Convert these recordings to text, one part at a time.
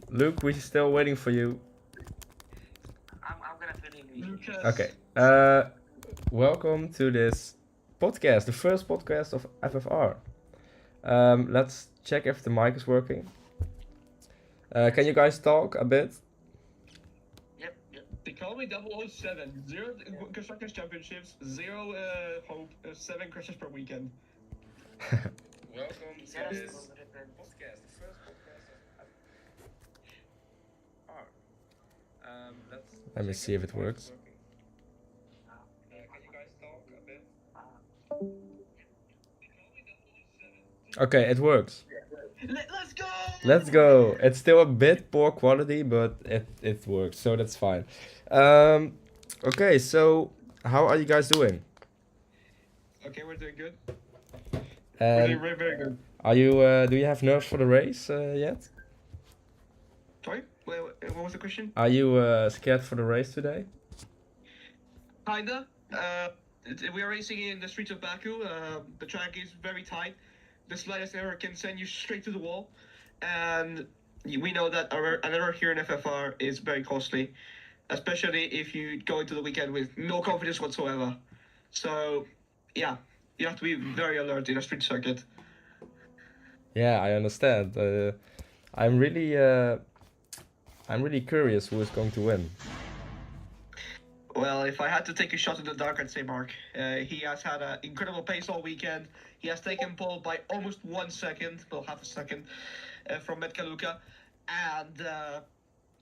Luke, we're still waiting for you. I'm gonna fill in Lucas. Okay. Welcome to this podcast, the first podcast of FFR. Let's check if the mic is working. Can you guys talk a bit? Yep. They call me 007. Zero Constructors Championships, zero hope, 7 crashes per weekend. Welcome Is that a school reference? podcast, the first podcast of FFR. Let me see if it works. Can you guys talk a bit? Okay, it works. Let's go! Let's go. It's still a bit poor quality, but it works, so that's fine. Okay, so how are you guys doing? Okay, we're doing good. We're doing And very, very good. are you? Do you have nerves for the race yet? Sorry? What was the question? Are you scared for the race today? Kinda. We are racing in the streets of Baku. The track is very tight. The slightest error can send you straight to the wall. And we know that an error here in FFR is very costly, especially if you go into the weekend with no confidence whatsoever. So, yeah, you have to be very alert in a street circuit. Yeah, I understand. I'm really, uh, I'm really curious who is going to win. Well, if I had to take a shot in the dark, I'd say Mark. He has had an incredible pace all weekend. He has taken pole by almost 1 second, well, half a second, from Metkaluka. And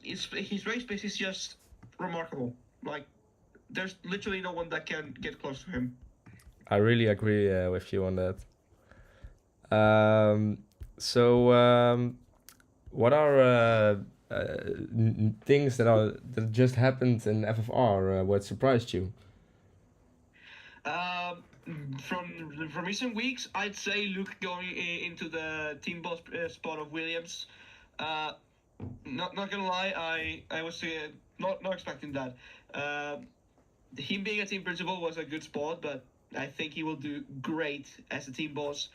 his race pace is just remarkable. Like, there's literally no one that can get close to him. I really agree with you on that. So, what are things that just happened in FFR? What surprised you? Um, from recent weeks, I'd say Luke going into the team boss spot of Williams. Uh, not gonna lie, I was not expecting that. Him being a team principal was a good spot, but I think he will do great as a team boss,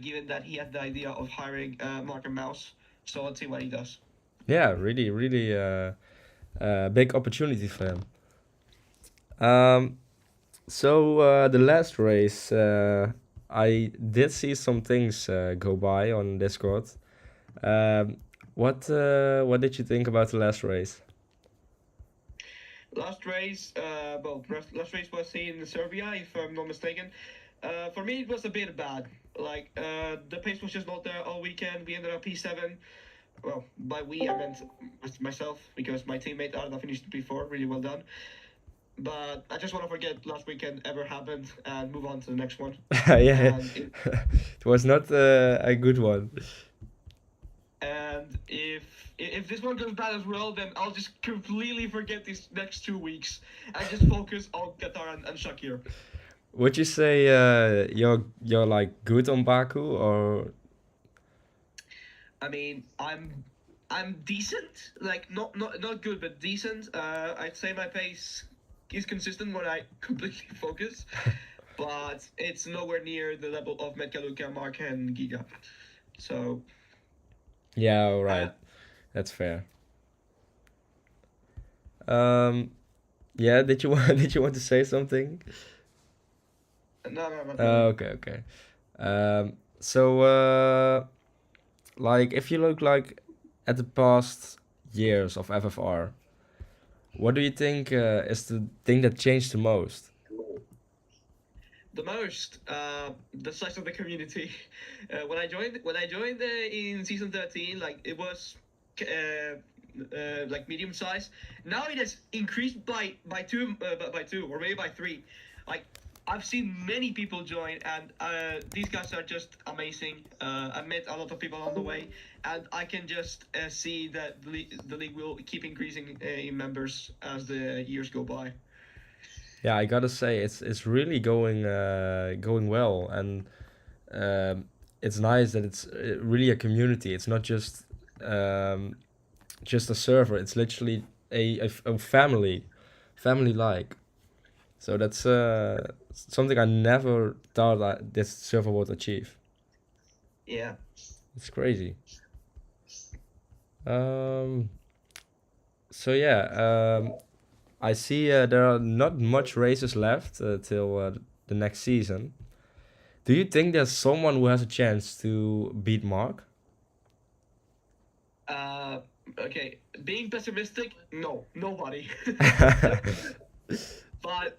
given that he had the idea of hiring Mark and Mouse. So let's see what he does. Yeah, really, really big opportunity for him. Um, so, the last race, I did see some things go by on Discord. Um, what did you think about the last race? Last race, last race was in Serbia, if I'm not mistaken. For me, it was a bit bad. Like, the pace was just not there all weekend. We ended up P7. Well, by we, I meant myself, because my teammate Arda finished P4. Really well done. But I just want to forget last weekend ever happened and move on to the next one. Yeah, And it, it was not a good one. and if this one goes bad as well, then I'll just completely forget these next 2 weeks and just focus on Qatar and Shakir. Would you say you're like good on Baku or I mean, I'm decent, like not good, but decent. I'd say my pace is consistent when I completely focus, but it's nowhere near the level of Metkaluka, Mark, and Giga. So, yeah, all uh, right, that's fair. Um, yeah, did you want did you want to say something? no, Okay, okay. So like if you look like at the past years of FFR, what do you think is the thing that changed the most? the most, the size of the community. When I joined in season 13, like it was. Like medium size. Now it has increased by two or maybe by three. Like I've seen many people join, and these guys are just amazing. I met a lot of people on the way, and I can just see that the league will keep increasing in members as the years go by. Yeah, I gotta say it's really going well, and um, it's nice that it's really a community. It's not um, just a server. It's literally a family like. So that's something I never thought that this server would achieve. Yeah. It's crazy. Um, so yeah, I see there are not much races left till the next season. Do you think there's someone who has a chance to beat Mark? Uh, okay, being pessimistic, no, nobody. But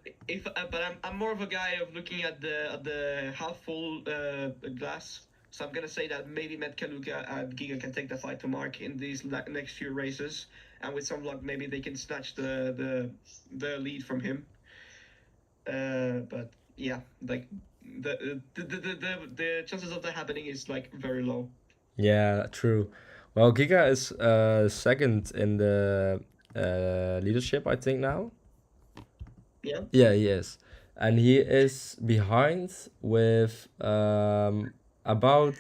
I'm more of a guy of looking at the half full glass. So I'm gonna say that maybe Matt Kaluka and Giga can take the fight to Mark in these next few races, and with some luck, maybe they can snatch the lead from him. But yeah, like the chances of that happening is like very low. Yeah, true. Well, Giga is second in the leadership, I think now. Yeah. Yeah, he is, and he is behind with about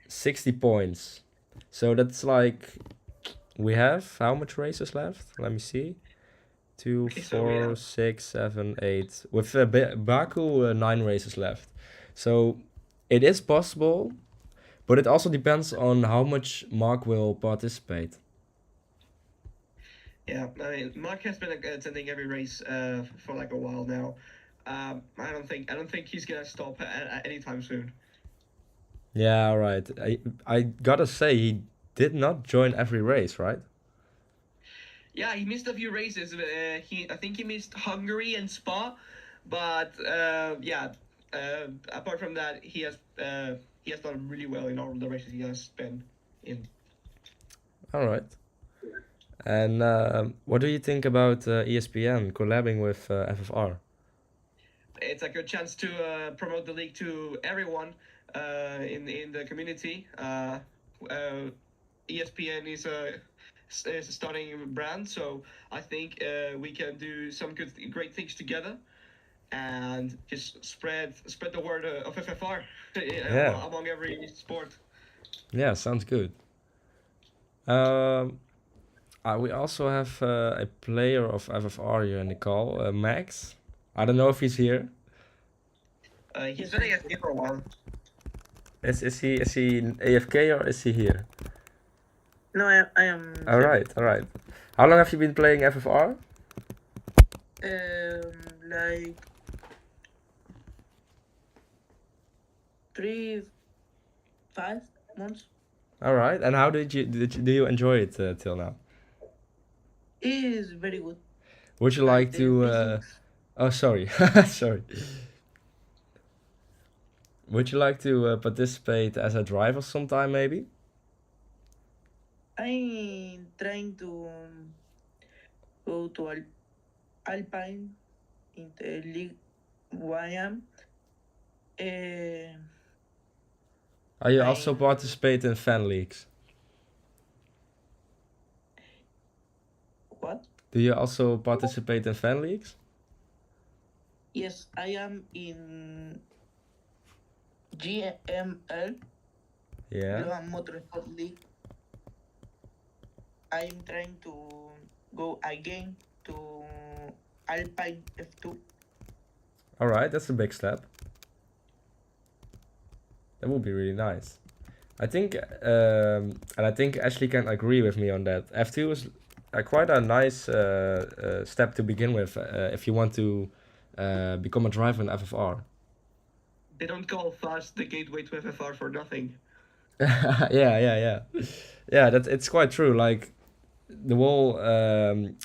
60 points. So that's like we have how much races left? Let me see. Two, Okay, so we four, have 6, 7, 8. With Baku, 9 races left. So it is possible, but it also depends on how much Mark will participate. Yeah, I mean, Mark has been attending every race for like a while now. I don't think he's gonna stop anytime soon. Yeah, all right. I gotta say he did not join every race, right? Yeah, he missed a few races. I think he missed Hungary and Spa, but yeah. Apart from that, he has done really well in all of the races he has been in. All right. And what do you think about ESPN collabing with FFR? It's a good chance to promote the league to everyone in the community. ESPN is a starting brand, so I think we can do some great things together and just spread the word of FFR Yeah, among every sport. yeah, sounds good. Um, we also have a player of FFR here in the call, Max. I don't know if he's here. He's been AFK for a while. Is he AFK or is he here? No, I am All here. right, all right. How long have you been playing FFR? Like 3, 5 months. All right. And how do you enjoy it till now? It is very good. Would you Like like the to? physics. Oh, sorry, sorry. Would you like to participate as a driver sometime, maybe? I'm trying to go to Alpine in the League YM. Uh, Are you also I'm participate in fan leagues? what? Do you also participate in fan leagues? Yes, I am in GML, Yeah. Global Motorsport League. I'm trying to go again to Alpine F2. All right, that's a big step. That would be really nice. I think, and I think Ashley can agree with me on that. F2 is quite a nice step to begin with if you want to become a driver in FFR. They don't call fast the gateway to FFR for nothing. Yeah. That's it's quite true. Like the whole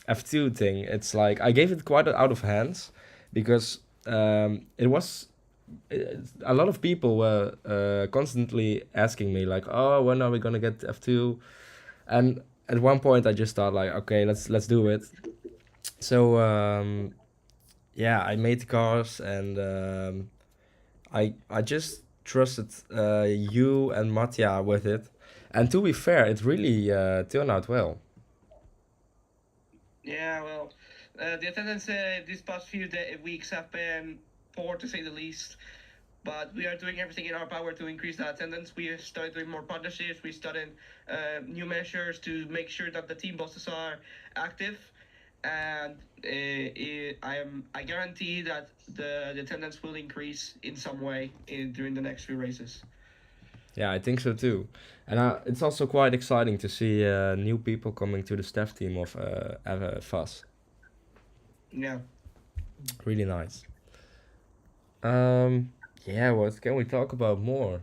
F2 thing. It's like I gave it quite out of hands because it was a lot of people were constantly asking me like, "Oh, when are we gonna get F2?" And at one point, I just thought like, "Okay, let's do it." So yeah, I made the cars and I just trusted you and Mattia with it. And to be fair, it really turned out well. Yeah, well, the attendance these past few weeks have been poor to say the least. But we are doing everything in our power to increase that attendance. We started doing more partnerships. We started new measures to make sure that the team bosses are active, and I guarantee that the attendance will increase in some way during the next few races. Yeah, I think so too. And it's also quite exciting to see new people coming to the staff team of FFS. Yeah. Really nice. Um, yeah, what can we talk about more?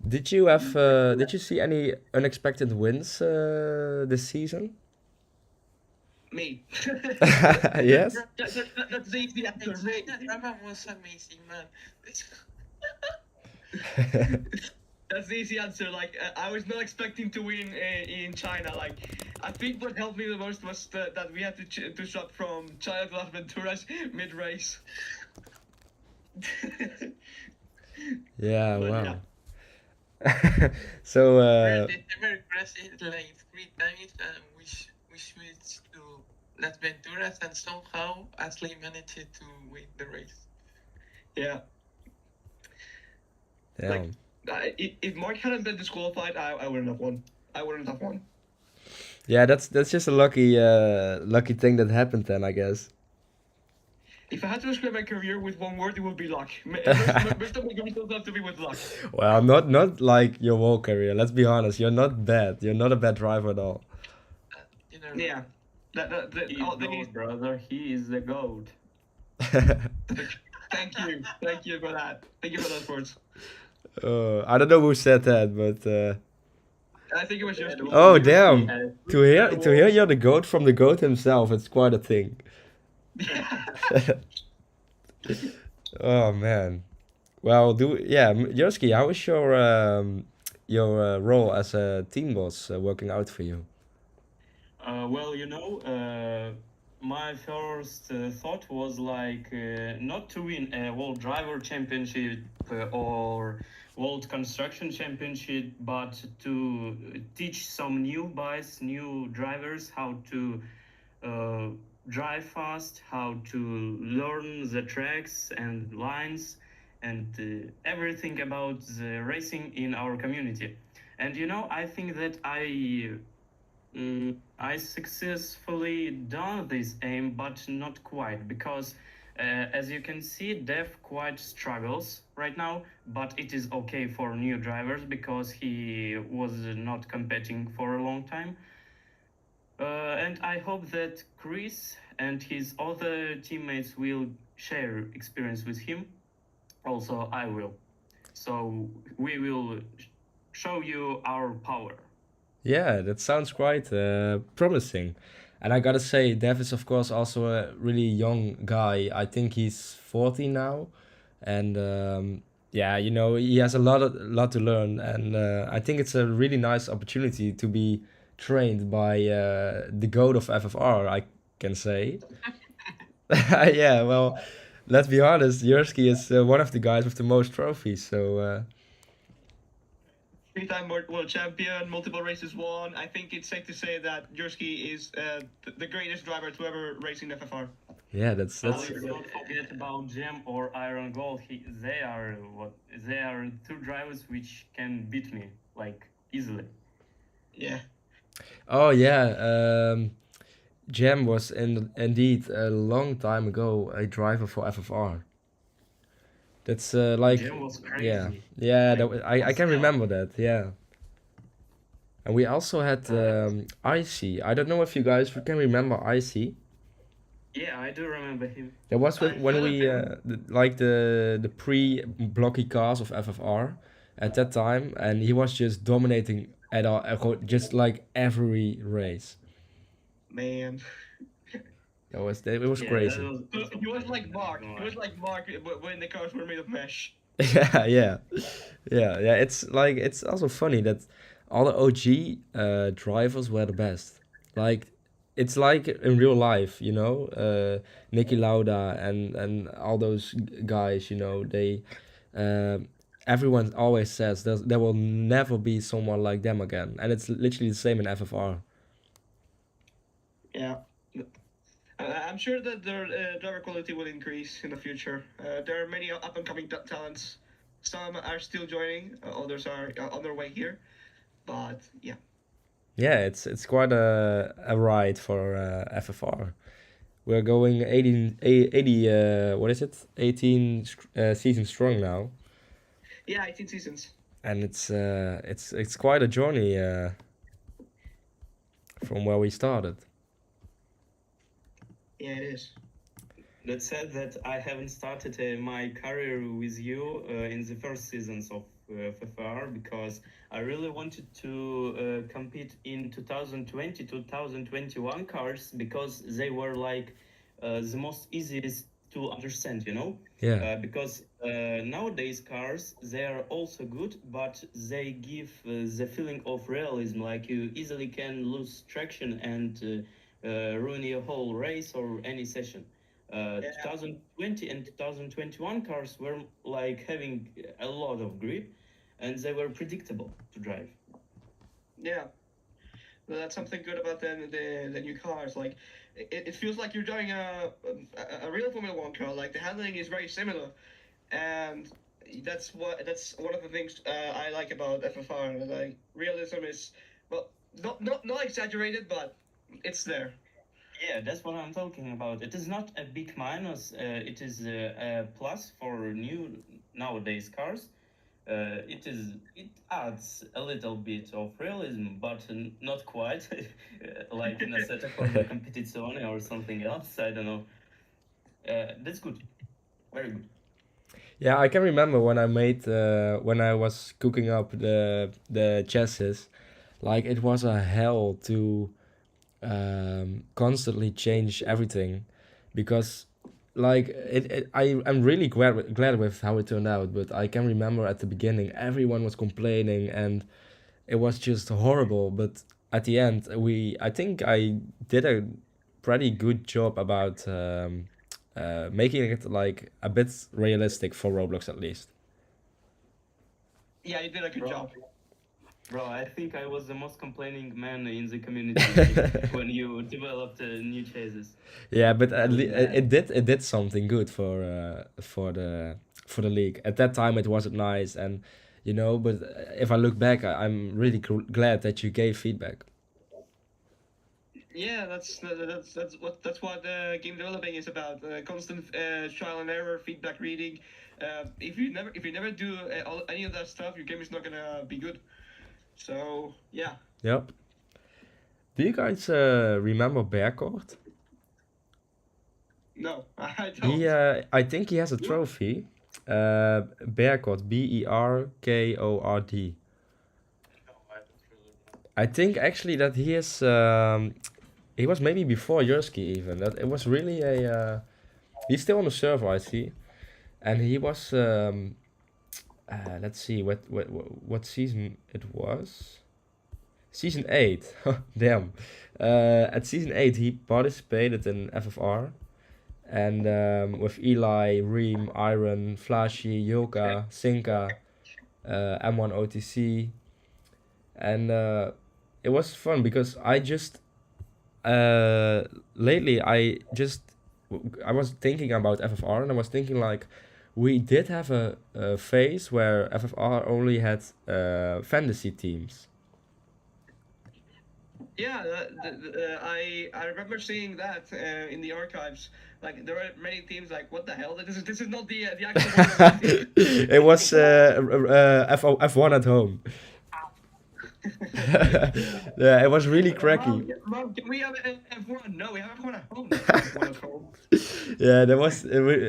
Did you see any unexpected wins this season? Me. Yes. That's the easy answer. Me. That drama was amazing, man. That's the easy answer. Like I was not expecting to win in China. Like I think what helped me the most was that we had to stop from China to Las Venturas mid race. Yeah, But wow. So They never crashed it like 3 times, and we switched to Las Venturas, and somehow Ashley managed to win the race. yeah, like if Mark hadn't been disqualified, I wouldn't have won. I wouldn't have won. yeah, that's just a lucky thing that happened then, I guess. If I had to describe my career with one word, it would be luck. Most of my career still have to be with luck. Well, not like your whole career. Let's be honest. You're not bad. You're not a bad driver at all. You know, Yeah, He all is the, goat, brother. He is the goat. thank you for that. Thank you for those words. I don't know who said that, but I think it was just. Oh, He damn. has to hear you're the goat from the goat himself, it's quite a thing. Oh man. Well, Yoski, how is your role as a team boss working out for you? Well, my first thought was like not to win a World Driver Championship or World Construction Championship, but to teach some new guys, new drivers how to uh, drive fast, how to learn the tracks and lines, and everything about the racing in our community. And I think that I successfully done this aim, but not quite, because as you can see, Dev quite struggles right now, but it is okay for new drivers because he was not competing for a long time. And I hope that Chris and his other teammates will share experience with him. Also, I will. So we will show you our power. Yeah, that sounds quite promising. And I gotta say, Dev is of course also a really young guy. I think he's 40 now, and yeah, he has a lot to learn. And I think it's a really nice opportunity to be trained by the goat of FFR. I can say. Yeah, well, let's be honest. Yersky is one of the guys with the most trophies. So Three-time world champion, multiple races won. I think it's safe to say that Jurski is the greatest driver to ever race in FFR. yeah, that's Let's not forget about Gem or Iron Gold. They are two drivers which can beat me like easily. Yeah. Oh yeah, Jam was indeed a long time ago a driver for FFR. That's like Gem was crazy. yeah. I was can hell. remember that. Yeah, and we also had Icy. I don't know if you guys can remember Icy. Yeah, I do remember him. That was I when heard we of like the pre-blocky cars of FFR at that time, and he was just dominating just like every race. Man. It was Yeah, crazy. He was like Mark. He was like Mark when the cars were made of mesh. Yeah. It's also funny that all the OG drivers were the best. Like it's like in real life, Nicky Lauda and all those guys, they everyone always says there will never be someone like them again, and it's literally the same in FFR. Yeah. I'm sure that their driver quality will increase in the future. There are many up and coming talents. Some are still joining, others are on their way here. But yeah. Yeah, it's quite a ride for FFR. We're going 80 what is it? 18 seasons strong now, Yeah, 18 seasons. and it's quite a journey from where we started. Yeah, it is. That said that I haven't started my career with you in the first seasons of FFR because I really wanted to compete in 2020, 2021 cars because they were like the most easiest to understand, you know? Yeah. Because nowadays cars, they are also good, but they give the feeling of realism, like you easily can lose traction and ruin your whole race or any session. Yeah. 2020 and 2021 cars were like having a lot of grip and they were predictable to drive. Yeah. Well, that's something good about the new cars. Like, it feels like you're driving a real Formula One car. Like the handling is very similar, and that's one of the things I like about FFR. Like realism is, well, not exaggerated, but it's there. Yeah, that's what I'm talking about. It is not a big minus, it is a plus for new nowadays cars. It adds a little bit of realism, but not quite like in a setup for the competizione or something else. I don't know. That's good, very good. Yeah, I can remember when I made when I was cooking up the chassis, like it was a hell to constantly change everything, because like I'm really glad with how it turned out. But I can remember at the beginning everyone was complaining and it was just horrible. But at the end, I think I did a pretty good job about making it like a bit realistic for Roblox at least. Yeah, you did a good Bro. job. Bro, I think I was the most complaining man in the community when you developed new chases. Yeah, but Really bad. it did something good for the league. At that time, it wasn't nice, and you know. But if I look back, I'm really glad that you gave feedback. Yeah, that's what game developing is about. Constant trial and error, feedback reading. If you never do any of that stuff, your game is not gonna be good. So yeah. Yep. Do you guys remember Bearcourt? No, I don't. I think he has a trophy. Bearcourt, Berkord. I think actually that he is. He was maybe before Yursky even. That it was really a. He's still on the server, I see, and he was. Let's see what season it was. Season 8. Damn. At season 8, he participated in FFR. And with Eli, Reem, Iron, Flashy, Yoka, Sinka, M1 OTC. And it was fun because I just. Lately, I was thinking about FFR and I was thinking like. We did have a phase where FFR only had fantasy teams. Yeah, I remember seeing that in the archives. Like there were many teams like, what the hell? This is not the actual one team. It was F1 at home. Yeah, it was really cracky. Mom, can we have an F1? No, we have F1 at home. F1 at home. Yeah, there was,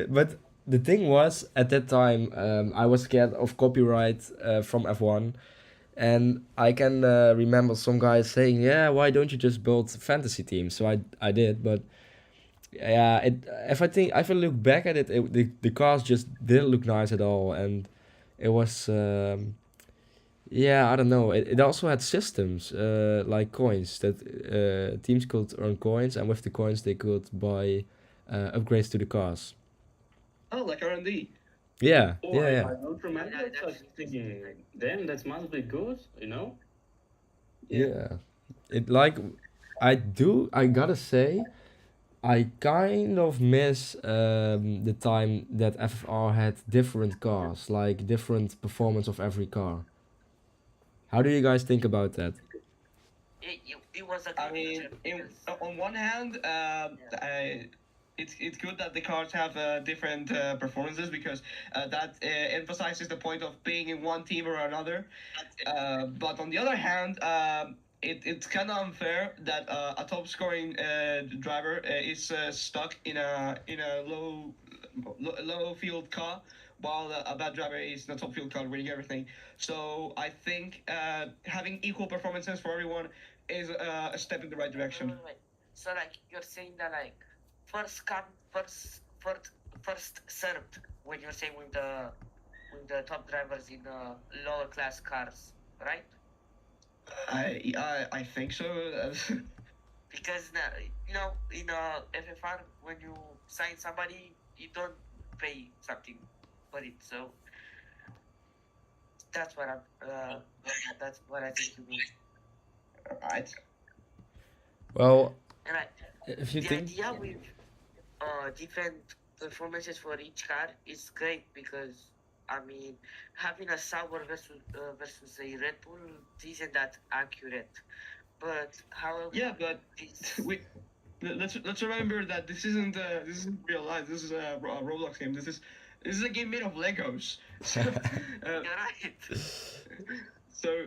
but the thing was at that time I was scared of copyright from F1, and I can remember some guys saying, "Yeah, why don't you just build fantasy teams?" So I did, but yeah, if I look back at it, the cars just didn't look nice at all, and it was yeah, I don't know. It also had systems like coins that teams could earn coins, and with the coins they could buy upgrades to the cars. Oh, like R&D. Yeah, Oh, yeah, yeah, I don't remember Yeah, that's such thinking. Damn, that must be good, you know? yeah. It like I gotta say, I kind of miss the time that FFR had different cars, like different performance of every car. How do you guys think about that? it was a I good mean, feature in, because on one hand, it's good that the cars have different performances because that emphasizes the point of being in one team or another. But on the other hand, it's kind of unfair that a top scoring driver is stuck in a low field car, while a bad driver is in a top field car winning everything. So I think having equal performances for everyone is a step in the right direction. Wait. So like you're saying that like first come first served when you're saying with the top drivers in lower class cars, right? I think so. Because you know in FFR when you sign somebody you don't pay something for it. So that's what that's what I think you mean. Right. Well, And like if you the think, idea with different performances for each car is great because I mean having a Sauber versus a Red Bull isn't that accurate. But however, Yeah, but this, let's remember that this isn't real life. This is a Roblox game. This is a game made of Legos. So, you're right. so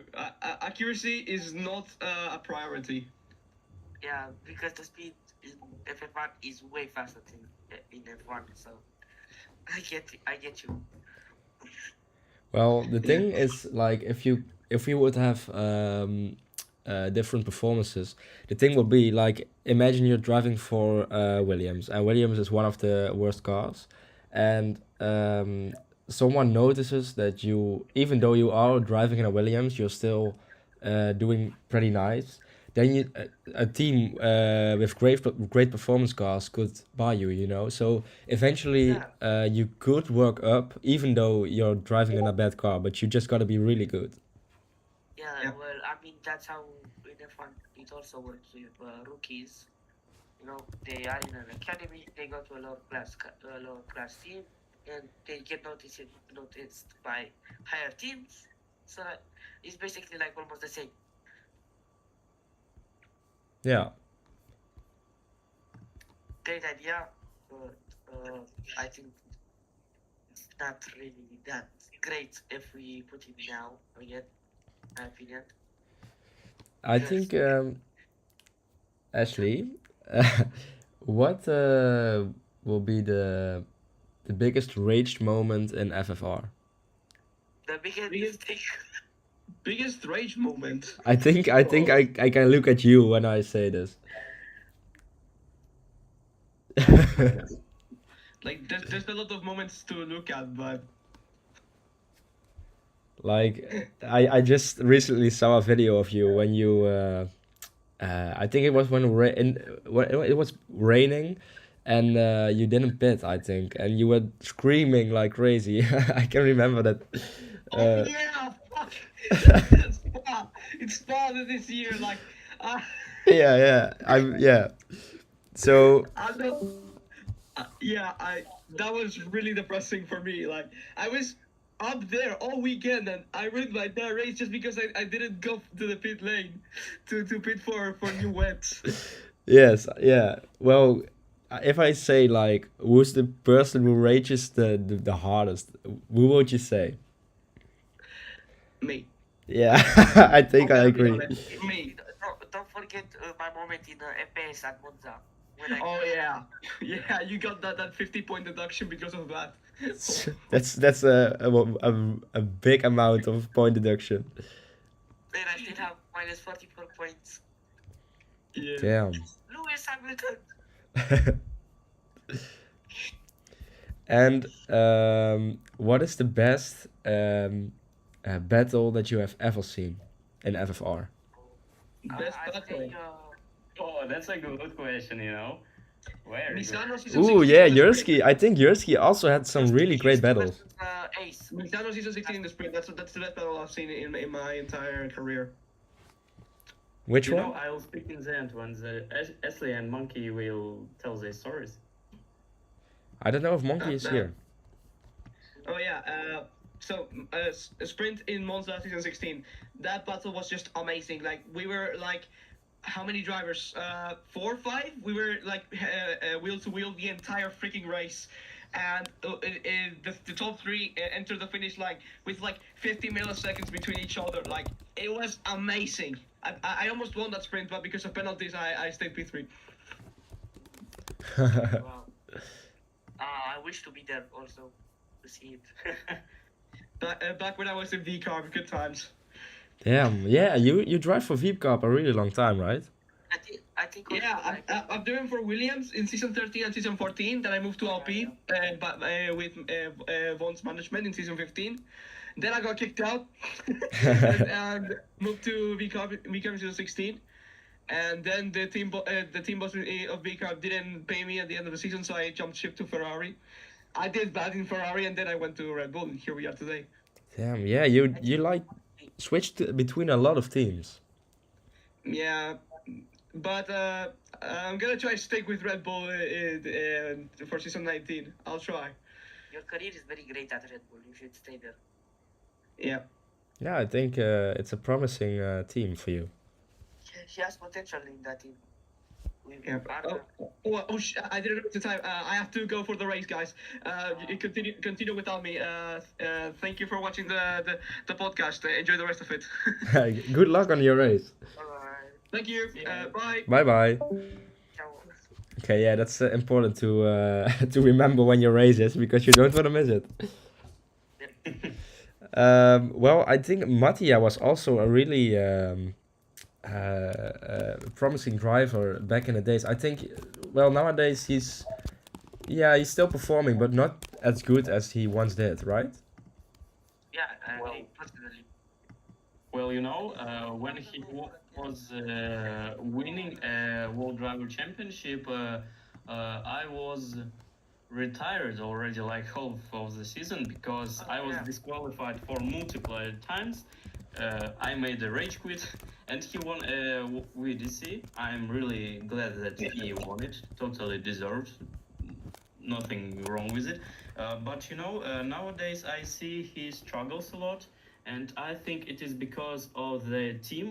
accuracy is not a priority. Yeah, because the speed in FF1 is way faster than in F1. So I get you. well, the Yeah. thing is like if you would have different performances, the thing would be like imagine you're driving for Williams, and Williams is one of the worst cars, and someone notices that you, even though you are driving in a Williams, you're still doing pretty nice. Then a team with great performance cars could buy you, you know. So eventually, Yeah. you could work up, even though you're driving in a bad car. But you just gotta be really good. Yeah, Yeah. well, I mean that's how in F1 it also works with rookies. You know, they are in an academy, they go to a lower class team, and they get noticed by higher teams. So it's basically like almost the same. Yeah. Great idea, but I think it's not really that great if we put it now again. My opinion. I Because think Ashley, what will be the biggest rage moment in FFR? the biggest Biggest- mistake. Biggest rage moment. I think I can look at you when I say this. Like there's a lot of moments to look at, but Like I just recently saw a video of you when you I think it was when it was raining and you didn't pit, I think, and you were screaming like crazy. I can remember that. oh yeah, fuck. it's Spa. It's Spa this year. Like, Yeah, yeah. So I don't. Yeah, I that was really depressing for me. Like I was up there all weekend and I ruined my entire race just because I didn't go to the pit lane to pit for new wets. yes, yeah. Well, if I say like who's the person who rages the hardest, who would you say? Me. Yeah, I think I I'll be agree. honest. Me. Don't forget my moment in FPS at Monza when I Oh yeah, yeah. You got that 50-point deduction because of that. That's a big amount of point deduction. then I still have minus 44 points. Yeah. Damn. Lewis Hamilton. And what is the best battle that you have ever seen in FFR? Best I battle. say Oh, that's a good question, you know. Very good. Misano season Ooh, 16 yeah, in the sprint. Yursky. I think Yursky also had some really great battles. Ace. Misano season 16 in the sprint. That's the best battle I've seen in my entire career. Which You one? know, I'll speak in the end when Ashley and Monkey will tell their stories. I don't know if Monkey is here. Oh yeah. So a sprint in Monza season 16. That battle was just amazing. Like we were like how many drivers? 4 or 5. We were like wheel to wheel the entire freaking race, and the top three entered the finish line with like 50 milliseconds between each other. Like it was amazing. I almost won that sprint, but because of penalties, I stayed P3. Wow. I wish to be there also to see it. Back when I was in V car, good times. Damn, yeah, you drive for Veep Cup a really long time, right? I think also, Yeah, like, I'm doing for Williams in season 13 and season 14. Then I moved to LP, but with Vaughn's management in season 15. Then I got kicked out and moved to VCAP in season 16. And then the team boss of VCAP didn't pay me at the end of the season, so I jumped ship to Ferrari. I did bad in Ferrari, and then I went to Red Bull, and here we are today. Damn, yeah, you like switched between a lot of teams. Yeah, but I'm gonna try to stick with Red Bull for season 19. I'll try. your career is very great at Red Bull. You should stay there. Yeah. Yeah, I think it's a promising team for you. She has potential in that team. Yeah. I didn't know the time. I have to go for the race, guys. You continue without me. Thank you for watching the podcast. Enjoy the rest of it. Good luck on your race. Alright. Thank you. Bye. Bye bye. Ciao. Okay, yeah, that's important to to remember when your race is because you don't want to miss it. Well, I think Mattia was also a really promising driver back in the days. I think, well, nowadays he's still performing, but not as good as he once did, right? Yeah, I Well- agree personally. Well, when he was winning a World Driver Championship, I was retired already, like half of the season, because I was yeah. disqualified for multiple times. I made a rage quit, and he won a WDC. I'm really glad that he won it. Totally deserved. Nothing wrong with it. But nowadays I see he struggles a lot, and I think it is because of the team.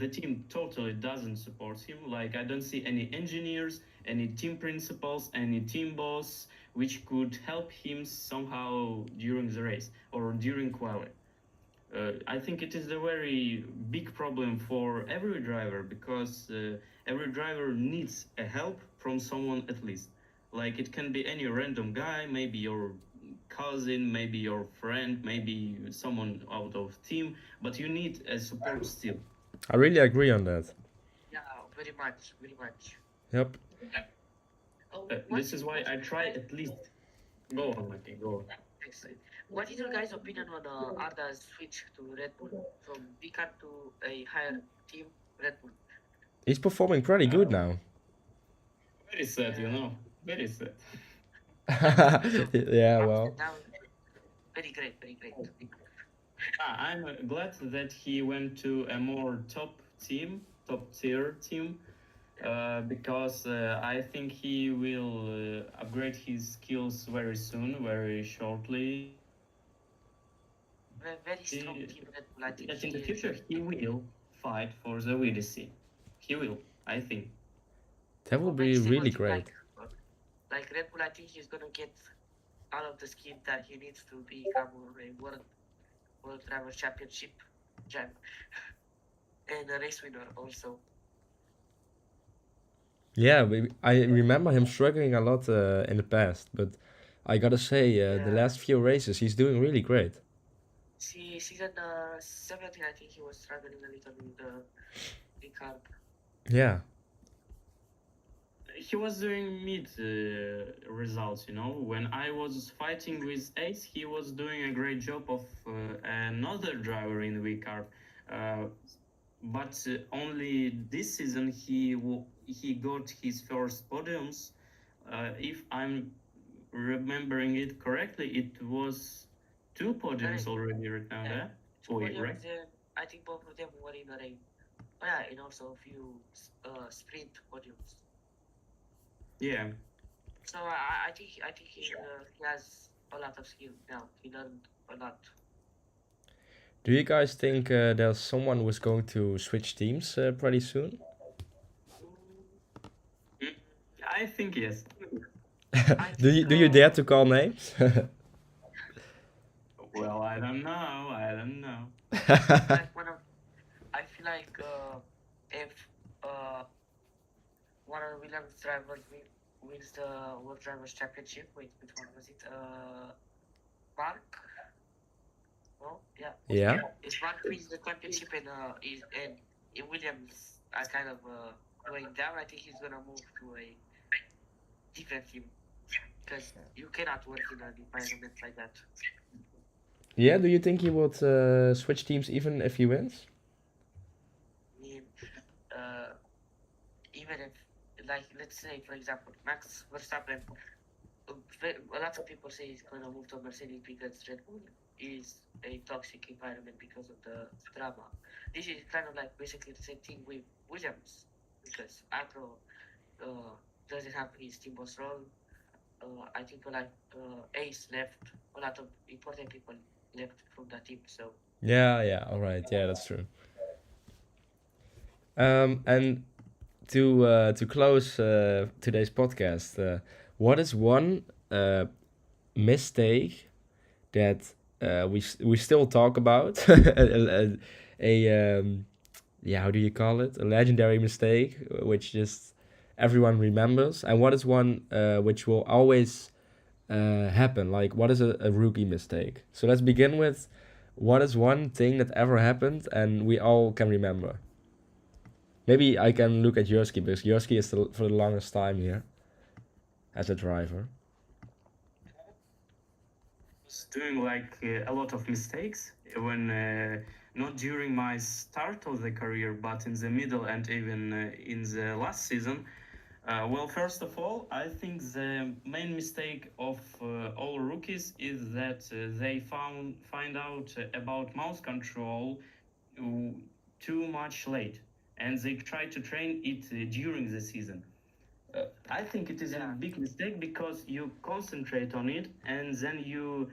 The team totally doesn't support him. Like I don't see any engineers, any team principals, any team boss, which could help him somehow during the race or during quali. I think it is a very big problem for every driver because every driver needs a help from someone at least. Like it can be any random guy, maybe your cousin, maybe your friend, maybe someone out of team, but you need a support still. I really agree on that. Yeah, very much, very much. Yep. This is why I try at least. Go on, Maki, go on. Excellent. What is your guys' opinion on Arda's switch to Red Bull from Vicar to a higher team, Red Bull? He's performing pretty good now. Very sad, very sad. Yeah, Ups well. and downs. Very great, very great. I'm glad that he went to a more top tier team, because I think he will upgrade his skills very soon, very shortly. Very strong team, Red Bull. I think That in the he is. future he will fight for the WDC. He will, I think. That would be Makes him really look great. Like Red Bull, I think he's gonna get all of the skill that he needs to become a world driver championship champ and a race winner also. Yeah, I remember him struggling a lot in the past, but I gotta say, the Yeah. last few races he's doing really great. See, season 17, I think he was struggling a little with the carb. Yeah, He was doing mid results, When I was fighting with Ace, he was doing a great job of another driver in VCARB. But only this season he got his first podiums. If I'm remembering it correctly, it was 2 podiums Correct. already right now. Yeah. Yeah? Two Wait, podiums, right? I think both of them were in the rain. Oh, yeah, and also a few sprint podiums. Yeah. So I think he has a lot of skill now. He learned a lot. do you guys think there's someone who's going to switch teams pretty soon? think yes. I Do you think, dare to call names? Well, I don't know. I don't know. like one of I feel like if uh, one of Williams drivers wins the World Drivers Championship, wait, which one was it? Mark? No, yeah. Yeah. If Mark wins the championship and Williams are kind of going down, I think he's gonna move to a different team because you cannot work in an environment like that. Yeah, do you think he would switch teams even if he wins? I mean, uh, even if, like, let's say, for example, Max Verstappen, a lot of people say he's going to move to Mercedes because Red Bull is a toxic environment because of the drama. This is kind of like basically the same thing with Williams because Arthur doesn't have his team boss role. I think like Ace left, a lot of important people left from that team. So Yeah, yeah, all right. Yeah, that's true. And to close today's podcast, what is one mistake that we still talk about? A yeah, how do you call it? A legendary mistake, which just everyone remembers. And what is one which will always happen? Like, what is a rookie mistake? So let's begin with what is one thing that ever happened and we all can remember. Maybe I can look at Jurski because Jurski is for the longest time here as a driver. Was doing like a lot of mistakes when not during my start of the career, but in the middle and even in the last season. Well, first of all, I think the main mistake of all rookies is that they find out about mouse control uh, too much late, and they try to train it during the season. I think it is a big mistake because you concentrate on it and then you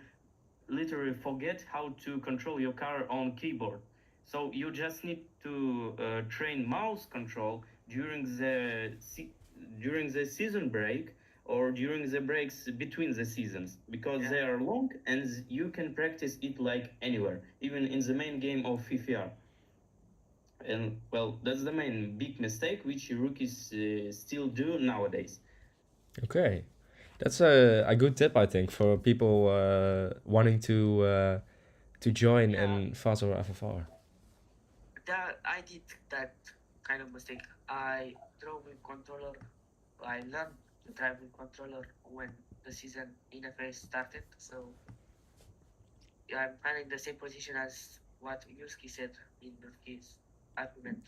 literally forget how to control your car on keyboard. So you just need to train mouse control during the season break or during the breaks between the seasons because they are long and you can practice it like anywhere, even in the main game of FFR. And well, that's the main big mistake which rookies still do nowadays. Okay, that's a good tip I think for people wanting to join in Fast or FFR. that I did that kind of mistake. I drove with controller. I learned to drive with controller when the season in FA started. So yeah, I'm kind of in the same position as what Yuski said in his argument.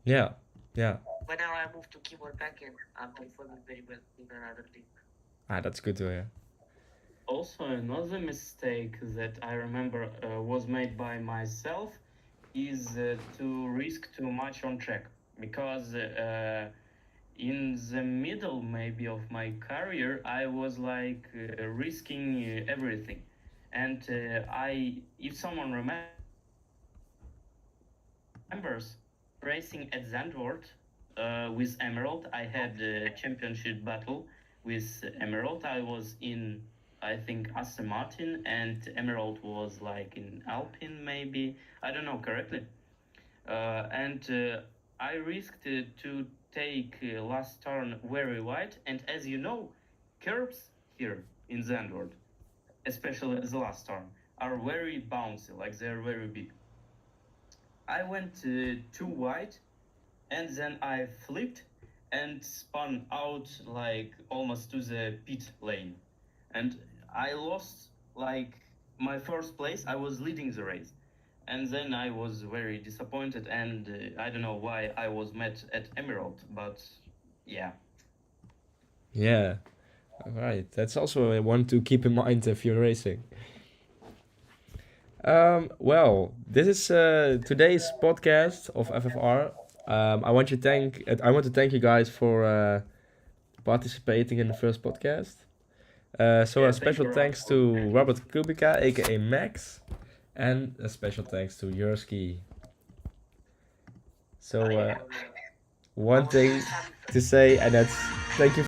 Yeah, yeah. But now I moved to keyboard backend. I'm performing very well in another league. Ah, that's good to hear. Also, another mistake that I remember was made by myself is to risk too much on track because in the middle maybe of my career I was like risking everything, and I if someone remembers racing at Zandvoort with Emerald. I had a championship battle with Emerald. I was in, I think, Aston Martin, and Emerald was like in Alpine, maybe. I don't know correctly. And I risked to take last turn very wide. And as you know, curbs here in Zandvoort, especially the last turn, are very bouncy, like they're very big. I went too wide and then I flipped and spun out like almost to the pit lane. And I lost like my first place. I was leading the race. And then I was very disappointed, and I don't know why I was met at Emerald, but yeah. Yeah, all right. That's also one to keep in mind if you're racing. Well, this is today's podcast of FFR. I want to thank you guys for participating in the first podcast. So Yeah, a thank you, special Rob, thanks for to having Robert me. Kubica, aka Max, and a special thanks to Jurski. So I one was thing really happy. to say, and that's thank you